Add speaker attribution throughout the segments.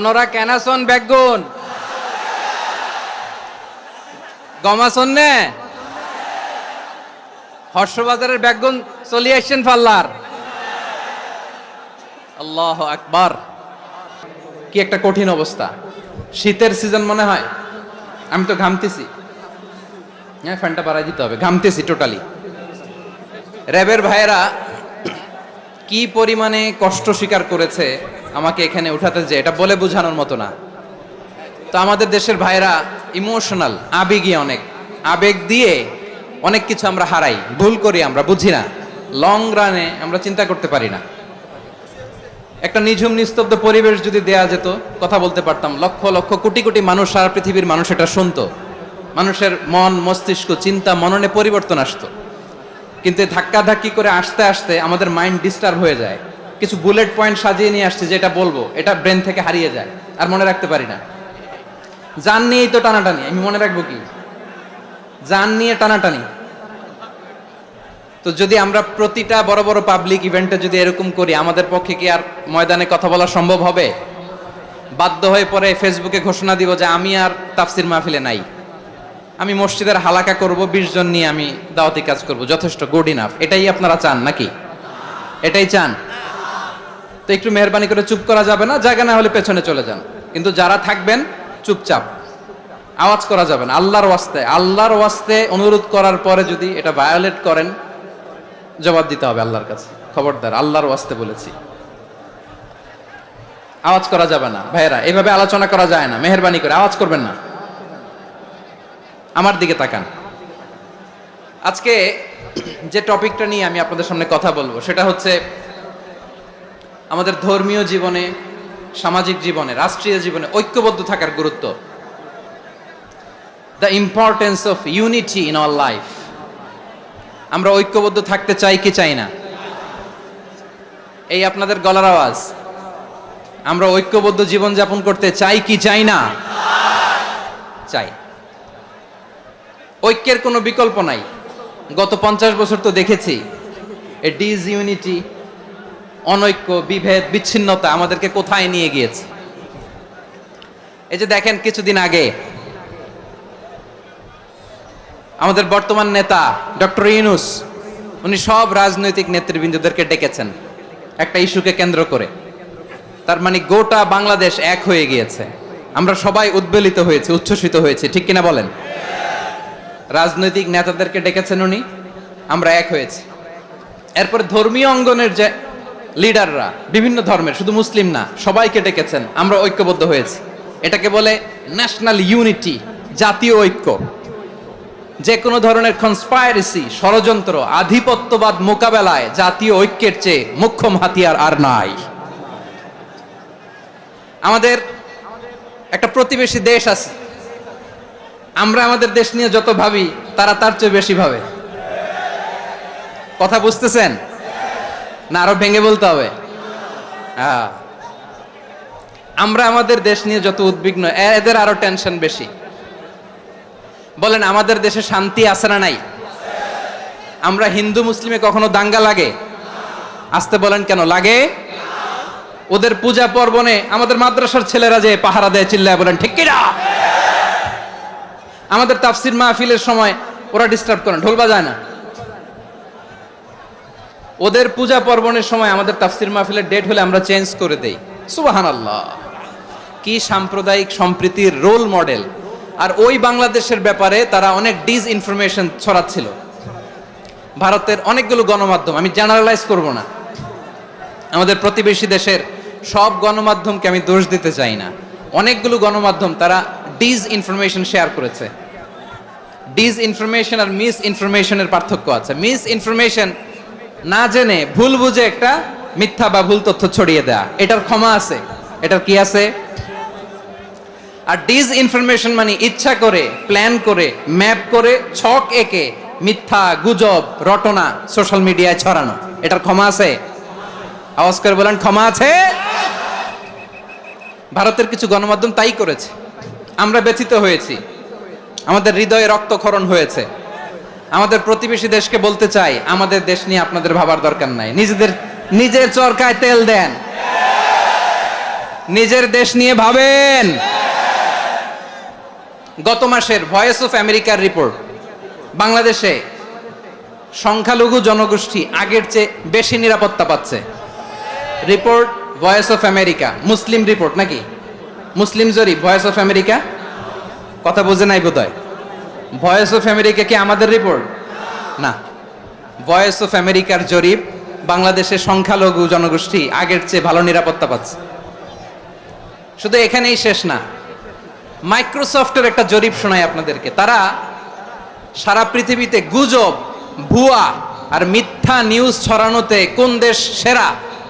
Speaker 1: ওনারা কেনাসন বেগুন গমাসন নে হর্ষবাজারের বেগুন চলিয়ে আসছেন পাল্লার। আল্লাহু আকবার। কি একটা কঠিন অবস্থা। শীতের সিজন মনে হয়। আমি তো ঘামতেছি। হ্যাঁ, ফ্যানটা বাড়াই দিতে হবে, ঘামতেছি টোটালি। র্যাবের ভাইয়েরা কি পরিমাণে কষ্ট স্বীকার করেছে আমাকে এখানে উঠাতে, যে এটা বলে বোঝানোর মতো না। তো আমাদের দেশের ভাইরা ইমোশনাল, আবেগী, অনেক আবেগ দিয়ে অনেক কিছু আমরা হারাই, ভুল করি, আমরা বুঝি না, লং রানে আমরা চিন্তা করতে পারি না। একটা নিঝুম নিস্তব্ধ পরিবেশ যদি দেয়া যেত, কথা বলতে পারতাম, লক্ষ লক্ষ কোটি কোটি মানুষ, সারা পৃথিবীর মানুষ এটা শুনতো, মানুষের মন মস্তিষ্ক চিন্তা মননে পরিবর্তন আসতো। কিন্তু ধাক্কা ধাক্কি করে আসতে আসতে আমাদের মাইন্ড ডিস্টার্ব হয়ে যায়। কিছু বুলেট পয়েন্ট সাজিয়ে নিয়ে আসছে, যেটা বলবো এটা ব্রেন থেকে হারিয়ে যায়, আর মনে রাখতে পারি না। জান নিয়েই তো টানাটানি, আমি মনে রাখবো কি? জান নিয়ে টানাটানি। তো যদি আমরা প্রতিটা বড় বড় পাবলিক ইভেন্টে যদি এরকম করি, আমাদের পক্ষে কি আর ময়দানে কথা বলা সম্ভব হবে? বাধ্য হয়ে পরে ফেসবুকে ঘোষণা দিব যে আমি আর তাফসির মাহফিলে নাই, আমি মসজিদের হালাকা করব, 20 জন নিয়ে আমি দাওয়াতি কাজ করব, যথেষ্ট, গুড ইনাফ। এটাই আপনারা চান নাকি? এটাই চান? তো একটু মেহরবানি করে চুপ করা যাবে না? জায়গা না হলে পেছনে চলে যান, কিন্তু যারা থাকবেন চুপচাপ, আওয়াজ করা যাবে না। আল্লাহর ওয়াস্তে অনুরোধ করার পরে যদি এটা ভায়োলেট করেন, জবাব দিতে হবে আল্লাহর কাছে। খবরদার, আল্লাহর ওয়াস্তে বলেছি, আওয়াজ করা যাবে না। ভাইয়েরা, এইভাবে আলোচনা করা যায় না, মেহরবানি করে আওয়াজ করবেন না। আমার দিকে তাকান। আজকে যে টপিকটা নিয়ে আমি আপনাদের সামনে কথা বলবো, সেটা হচ্ছে আমাদের ধর্মীয় জীবনে, সামাজিক জীবনে, রাষ্ট্রীয় জীবনে ঐক্যবদ্ধ থাকার গুরুত্ব। The importance of unity in our life. আমরা ঐক্যবদ্ধ থাকতে চাই কি চাই না? এই আপনাদের গলার আওয়াজ। আমরা ঐক্যবদ্ধ জীবন যাপন করতে চাই কি চাই না? চাই। ঐক্যের কোনো বিকল্প নাই। গত 50 বছর তো দেখেছি এই ডিসইউনিটি, অনৈক্য, বিভেদ, বিচ্ছিন্নতা আমাদেরকে কোথায় নিয়ে গিয়েছে। এই যে দেখেন, কিছুদিন আগে আমাদের বর্তমান নেতা ডক্টর ইউনূস, উনি সব রাজনৈতিক নেতৃবৃন্দদেরকে ডেকেছেন একটা ইস্যুকে কেন্দ্র করে। তার মানে গোটা বাংলাদেশ এক হয়ে গিয়েছে। আমরা সবাই উদ্বেলিত হয়েছি, উচ্ছ্বসিত হয়েছি, ঠিক কিনা বলেন? রাজনৈতিক নেতাদেরকে ডেকেছেন উনি, আমরা এক হয়েছি। এরপর ধর্মীয় অঙ্গনের যে লিডাররা, বিভিন্ন ধর্মের, শুধু মুসলিম না, সবাইকে ডেকেছেন, আমরা ঐক্যবদ্ধ হয়েছি। এটাকে বলে ন্যাশনাল ইউনিটি, জাতীয় ঐক্য। যে কোনো ধরনের কনস্পাইরেসি, ষড়যন্ত্র, আধিপত্যবাদ মোকাবেলায় জাতীয় ঐক্যের চেয়ে মোক্ষম হাতিয়ার আর নাই। আমাদের একটা প্রতিবেশী দেশ আছে, আমরা আমাদের দেশ নিয়ে যত ভাবি, তারা তার চেয়ে বেশি ভাবে। কথা বুঝতেছেন না? আরো ভেঙে বলতে হবে। আমরা আমাদের দেশ নিয়ে যত উদ্বিগ্ন, এদের আরো টেনশন বেশি। বলেন, আমাদের দেশে শান্তি আছে না নাই? আমরা হিন্দু মুসলিমে কখনো দাঙ্গা লাগে? আসতে বলেন, কেন লাগে? ওদের পূজা পার্বণে আমাদের মাদ্রাসার ছেলেরা যে পাহারা দেয়, চিল্লায় বলেন ঠিক কিনা? আমাদের তাফসির মাহফিলের সময় ওরা ডিস্টার্ব করেন, ঢোল বাজায় না। ওদের পূজা পার্বণের সময় আমাদের তাফসির মাহফিলের ডেট হলে আমরা চেঞ্জ করে দেই। সুবহানাল্লাহ! কি সাম্প্রদায়িক সম্প্রীতির রোল মডেল। আর ওই বাংলাদেশের ব্যাপারে তারা অনেক ডিসইনফরমেশন ছড়াচ্ছিল। ভারতের অনেকগুলো গণমাধ্যম, আমি জেনারেলাইজ করব না, আমাদের প্রতিবেশী দেশের সব গণমাধ্যমকে আমি দোষ দিতে চাই না, অনেকগুলো গণমাধ্যম তারা ডিসইনফরমেশন শেয়ার করেছে। ডিসইনফরমেশন আর মিস ইনফরমেশনের পার্থক্য আছে। মিস ইনফরমেশন না জেনে ভুল বুঝে একটা মিথ্যা বা ভুল তথ্য ছড়িয়ে দেয়া, এটার ক্ষমা আছে, এটার কি আছে? আর ডিসইনফরমেশন মানে ইচ্ছা করে, প্ল্যান করে, ম্যাপ করে, ছক এঁকে মিথ্যা, গুজব, রটনা সোশ্যাল মিডিয়ায় ছড়ানো, এটার ক্ষমা আছে? আওয়াজ করে বলেন, ক্ষমা আছে? ভারতের কিছু গণমাধ্যম তাই করেছে। আমরা ব্যথিত হয়েছি, আমাদের হৃদয়ে রক্তক্ষরণ হয়েছে। আমাদের প্রতিবেশী দেশকে বলতে চাই, আমাদের দেশ নিয়ে আপনাদের ভাবার দরকার নাই। নিজের চরকায় তেল দেন, নিজের দেশ নিয়ে ভাবেন। গত মাসের ভয়েস অফ আমেরিকার রিপোর্ট, বাংলাদেশে সংখ্যালঘু জনগোষ্ঠী আগের চেয়ে বেশি নিরাপত্তা পাচ্ছে। Report voice of America, Muslim report নাকি? মুসলিম জরিপ, ভয়েস অফ আমেরিকা। কথা বোঝে নাই বোধহয়। ভয়েস অফ আমেরিকা কি আমাদের রিপোর্ট? না, ভয়েস অফ আমেরিকার জরিপ, বাংলাদেশের সংখ্যালঘু জনগোষ্ঠী আগের চেয়ে ভালো নিরাপত্তা পাচ্ছে। শুধু এখানেই শেষ না, মাইক্রোসফটের একটা জরিপ শোনায় আপনাদেরকে। তারা সারা পৃথিবীতে গুজব, ভুয়া আর মিথ্যা নিউজ ছড়ানোতে কোন দেশ সেরা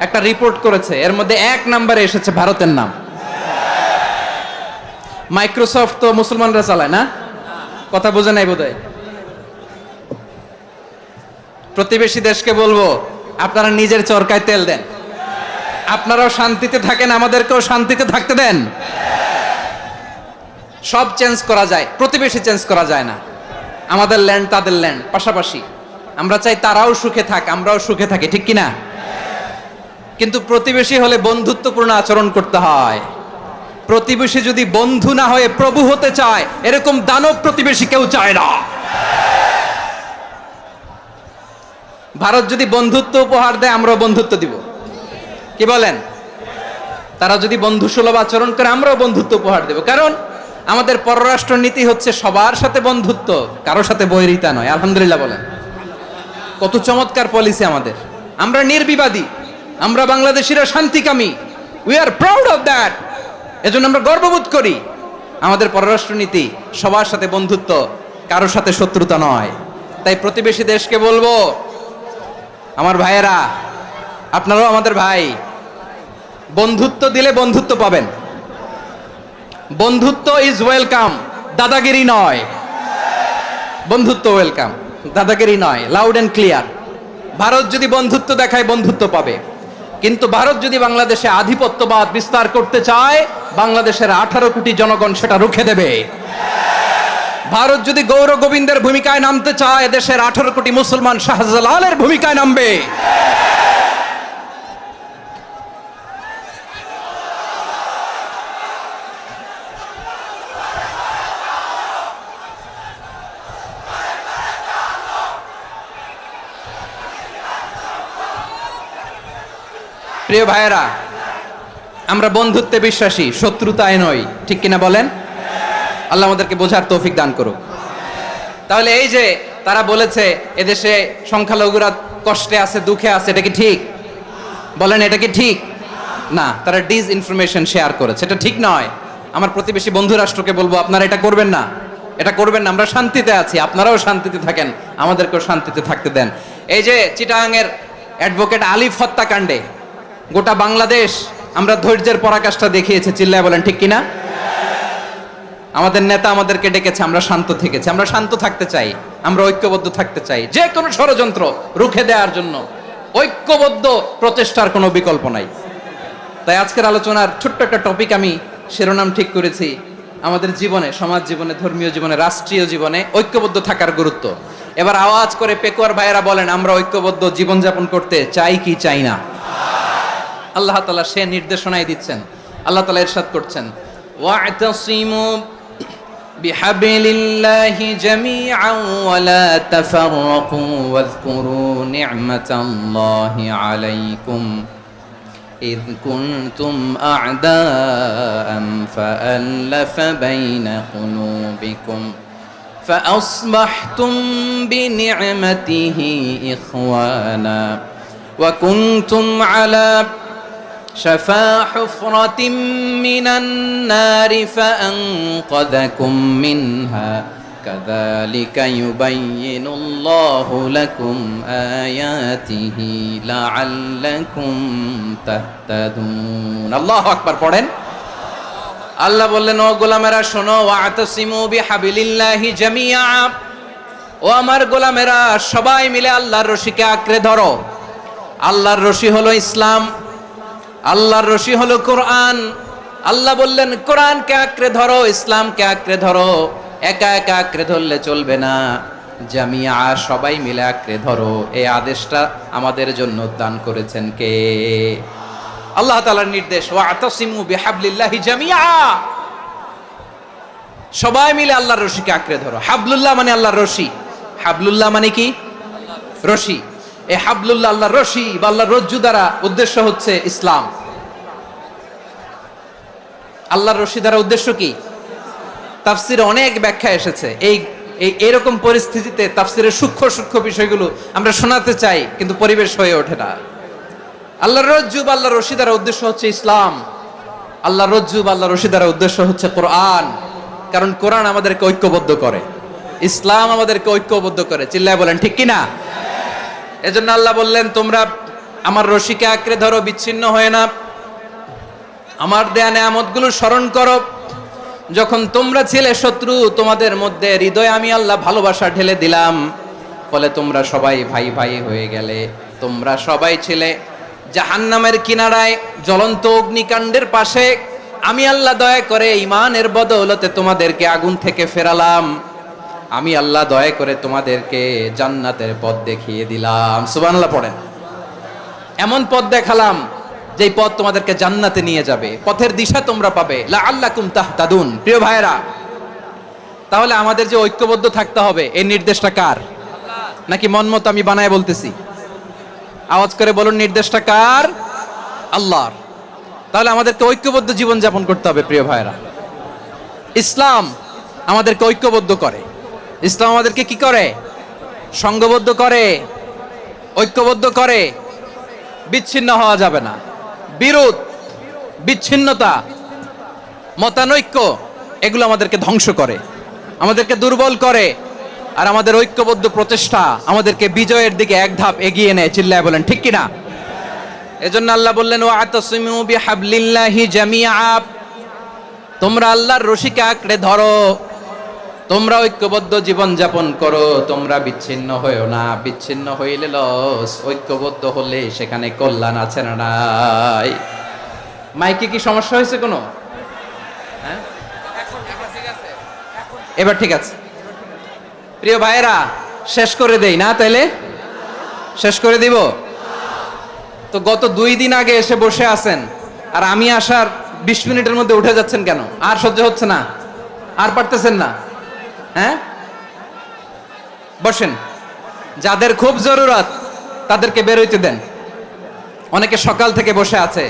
Speaker 1: একটা রিপোর্ট করেছে। এর মধ্যে 1 নম্বরে এসেছে ভারতের নাম। মাইক্রোসফট তো মুসলমানরা চালায় না? কথা বোঝে নাই বোধহয়। প্রতিবেশী দেশকে বলবো, আপনারা নিজের চরকায় তেল দেন, আপনারাও শান্তিতে থাকেন, আমাদেরকেও শান্তিতে থাকতে দেন। সব চেঞ্জ করা যায়, প্রতিবেশী চেঞ্জ করা যায় না। আমাদের ল্যান্ড তাদের ল্যান্ড, পাশাপাশি। আমরা চাই তারাও সুখে থাক, আমরাও সুখে থাকি, ঠিক কিনা? কিন্তু প্রতিবেশী হলে বন্ধুত্বপূর্ণ আচরণ করতে হয়। প্রতিবেশী যদি বন্ধু না হয়ে প্রভু হতে চায়, এরকম দানব প্রতিবেশী কেউ চায় না। ভারত যদি বন্ধুত্ব উপহার দেয়, আমরাও বন্ধুত্ব দিব। কি বলেন? তারা যদি বন্ধুসুলভ আচরণ করে, আমরাও বন্ধুত্ব উপহার দেব। কারণ আমাদের পররাষ্ট্র নীতি হচ্ছে সবার সাথে বন্ধুত্ব, কারোর সাথে বৈরিতা নয়। আলহামদুলিল্লাহ বলেন। কত চমৎকার পলিসি আমাদের। আমরা নির্বিবাদী, আমরা বাংলাদেশিরা শান্তিকামী। We are proud of that. এজন্য আমরা গর্ববোধ করি। আমাদের পররাষ্ট্র নীতি সবার সাথে বন্ধুত্ব, কারোর সাথে শত্রুতা নয়। তাই প্রতিবেশী দেশকে বলবো, আমার ভাইয়েরা, আপনারাও আমাদের ভাই। বন্ধুত্ব দিলে বন্ধুত্ব পাবেন। বন্ধুত্ব ইজ ওয়েলকাম, দাদাগিরি নয়। বন্ধুত্ব ওয়েলকাম, দাদাগিরি নয়। Loud and clear. ভারত যদি বন্ধুত্ব দেখায়, বন্ধুত্ব পাবে। কিন্তু ভারত যদি বাংলাদেশে আধিপত্যবাদ বিস্তার করতে চায়, বাংলাদেশের 18 কোটি জনগণ সেটা রুখে দেবে। ভারত যদি গৌর গোবিন্দের ভূমিকায় নামতে চায়, দেশের 18 কোটি মুসলমান শাহজালালের ভূমিকায় নামবে। প্রিয় ভাইয়েরা, আমরা বন্ধুত্বে বিশ্বাসী, শত্রুতায় নই, ঠিক কিনা বলেন? আল্লাহ আমাদেরকে বোঝার তৌফিক দান করুক। তাহলে এই যে তারা বলেছে এদেশে সংখ্যালঘুরা কষ্টে আছে, দুঃখে আছে, এটা কি ঠিক? বলেন, এটা কি ঠিক? না, তারা ডিস ইনফরমেশন শেয়ার করেছে, এটা ঠিক নয়। আমার প্রতিবেশী বন্ধু রাষ্ট্রকে বলবো, আপনারা এটা করবেন না, এটা করবেন না। আমরা শান্তিতে আছি, আপনারাও শান্তিতে থাকেন, আমাদেরকেও শান্তিতে থাকতে দেন। এই যে চিটাগাংয়ের অ্যাডভোকেট আলিফ হত্যাকাণ্ডে গোটা বাংলাদেশ আমরা ধৈর্যের পরাকাষ্ঠা দেখিয়েছে, চিল্লায় বলেন ঠিক কিনা? আমাদের নেতা আমাদেরকে ডেকেছে, আমরা শান্ত থেকেছি। আমরা শান্ত থাকতে চাই, আমরা ঐক্যবদ্ধ থাকতে চাই। যে কোনো ষড়যন্ত্র রুখে দেওয়ার জন্য ঐক্যবদ্ধ প্রচেষ্টার কোনো বিকল্প নাই। তাই আজকের আলোচনার ছোট্ট একটা টপিক আমি শিরোনাম ঠিক করেছি, আমাদের জীবনে, সমাজ জীবনে, ধর্মীয় জীবনে, রাষ্ট্রীয় জীবনে ঐক্যবদ্ধ থাকার গুরুত্ব। এবার আওয়াজ করে পেকুয়ার ভাইয়েরা বলেন, আমরা ঐক্যবদ্ধ জীবনযাপন করতে চাই কি চাই না? আল্লাহ তাআলা সে নির্দেশনাই দিচ্ছেন। আল্লাহ তাআলা ইরশাদ করছেন, ওয়া'তাসিমু বিহাবলিল্লাহি জামিআন ওয়া লা তাফাররাকু ওয়াযকুরু নি'মাতাল্লাহি আলাইকুম إذ كنتم أعداء فألف بين قلوبكم فأصبحتم بنعمته إخوانا وكنتم على شفا حفرة من النار فأنقذكم منها كذلك يبين الله لكم آياته لعلكم تهتدون الله أكبر পড়েন। আল্লাহ বললেন, ও গোলামেরা শোনো, ওয়া'তাসিমু বিহাবিলিল্লাহি জামিআ, ও আমার গোলামেরা সবাই মিলে আল্লাহর রশিকে আঁকড়ে ধরো। আল্লাহর রশি হলো ইসলাম, আল্লাহর রশি হলো কোরআন। আল্লাহ বললেন, কোরআনকে আঁকড়ে ধরো, ইসলামকে আঁকড়ে ধরো। একা একা আঁকড়ে ধরলে চলবে না, জামিয়া, সবাই মিলে আঁকড়ে ধরো। এই আদেশটা আমাদের জন্য দান করেছেন কে? আল্লাহ তাআলার নির্দেশ, ওয়া'তাসিমু বিহাবলিল্লাহি জামিআ, সবাই মিলে আল্লাহর রশিকে আঁকড়ে ধরো। হাবলুল্লাহ মানে আল্লাহর রশি। হাবলুল্লাহ মানে কি? রশি। এই হাবলুল্লাহ আল্লাহর রশি বা আল্লাহর রজ্জু দ্বারা উদ্দেশ্য হচ্ছে ইসলাম। আল্লাহর রশি দ্বারা উদ্দেশ্য কি? তাফসিরে অনেক ব্যাখ্যা এসেছে। এরকম পরিস্থিতিতে তাফসিরের সূক্ষ্ম সূক্ষ্ম বিষয়গুলো আমরা শোনাতে চাই, কিন্তু পরিবেশ হয়ে ওঠে না। আল্লাহর রজ্জু বা আল্লাহর রশি দ্বারা উদ্দেশ্য হচ্ছে ইসলাম। আল্লাহর রজ্জু বা আল্লাহর রশি দ্বারা উদ্দেশ্য হচ্ছে কোরআন। কারণ কোরআন আমাদেরকে ঐক্যবদ্ধ করে, ইসলাম আমাদেরকে ঐক্যবদ্ধ করে। চিল্লায় বলেন ঠিক কিনা? এজন্য আল্লাহ বললেন, তোমরা আমার রশিকে আঁকড়ে ধরো, বিচ্ছিন্ন হয়ে না। আমার দেয়া নেয়ামতগুলো স্মরণ করো। যখন তোমরা ছিলে শত্রু, তোমাদের মধ্যে হৃদয়ে আমি আল্লাহ ভালোবাসা ঢেলে দিলাম, ফলে তোমরা সবাই ভাই ভাই হয়ে গেলে। তোমরা সবাই ছিলে জাহান্নামের কিনারায়, জ্বলন্ত অগ্নিকাণ্ডের পাশে। আমি আল্লাহ দয়া করে ঈমানের বদৌলতে তোমাদেরকে আগুন থেকে ফেরালাম। আমি আল্লাহ দয়া করে তোমাদেরকে জান্নাতের পথ দেখিয়ে দিলাম। সুবহানাল্লাহ পড়েন। এমন পথ দেখালাম যেই পথ তোমাদেরকে জান্নাতে নিয়ে যাবে, পথের দিশা তোমরা পাবে। লাআল্লাকুম তাহতাদুন। প্রিয় ভাইরা, তাহলে আমাদের যে ঐক্যবদ্ধ থাকতে হবে, এই নির্দেশটা কার? নাকি মন মতো আমি বানায় বলতেছি? আওয়াজ করে বলুন, নির্দেশটা কার? আল্লাহর। তাহলে আমাদেরকে ঐক্যবদ্ধ জীবন যাপন করতে হবে। প্রিয় ভাইরা, ইসলাম আমাদেরকে ঐক্যবদ্ধ করে। ইসলাম আমাদেরকে কি করে? সংঘবদ্ধ করে, ঐক্যবদ্ধ করে। বিচ্ছিন্ন হওয়া যাবে না। বিরোধ, বিচ্ছিন্নতা, মতানৈক্য, এগুলো আমাদেরকে ধ্বংস করে, আমাদেরকে দুর্বল করে। আর আমাদের ঐক্যবদ্ধ প্রচেষ্টা আমাদেরকে বিজয়ের দিকে এক ধাপ এগিয়ে নেয়। চিল্লায় বলেন ঠিক কিনা? এজন্য আল্লাহ বললেন, ওয়া'তাসিমু বিহাবলিল্লাহি জামিআ, তোমরা আল্লাহর রশিকে আঁকড়ে ধরো, তোমরা ঐক্যবদ্ধ জীবন যাপন করো, তোমরা বিচ্ছিন্ন হইও না। বিচ্ছিন্ন হইলে লস, ঐক্যবদ্ধ হলে সেখানে কল্যাণ আছে না নাই? মাইকে কি সমস্যা হয়েছে কোনো? হ্যাঁ, এবার ঠিক আছে। প্রিয় ভাইয়েরা, শেষ করে দেই না? তাইলে শেষ করে দিব তো। গত 2 দিন আগে এসে বসে আছেন, আর আমি আসার 20 মিনিটের মধ্যে উঠে যাচ্ছেন কেন? আর সহ্য হচ্ছে না? আর পারতেছেন না? হ্যাঁ, বসেন। যাদের খুব জরুরত তাদেরকে বের হইতে দেন। অনেকে সকাল থেকে বসে আছে,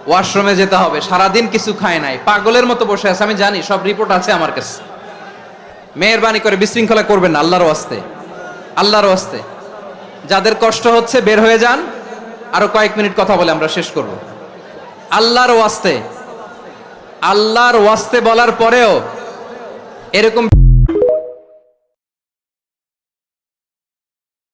Speaker 1: ওয়াশরুমে যেতে হবে, সারাদিন কিছু খায় নাই, পাগলের মতো বসে আছে। আমি জানি, সব রিপোর্ট আছে আমার কাছে। মেহেরবানি করে বিশৃঙ্খলা করবেন না, আল্লাহর ওয়াস্তে, আল্লাহর ওয়াস্তে। যাদের কষ্ট হচ্ছে বের হয়ে যান। আরো কয়েক মিনিট কথা বলে আমরা শেষ করব। আল্লাহর ওয়াস্তে, আল্লাহর ওয়াস্তে বলার পরেও এরকম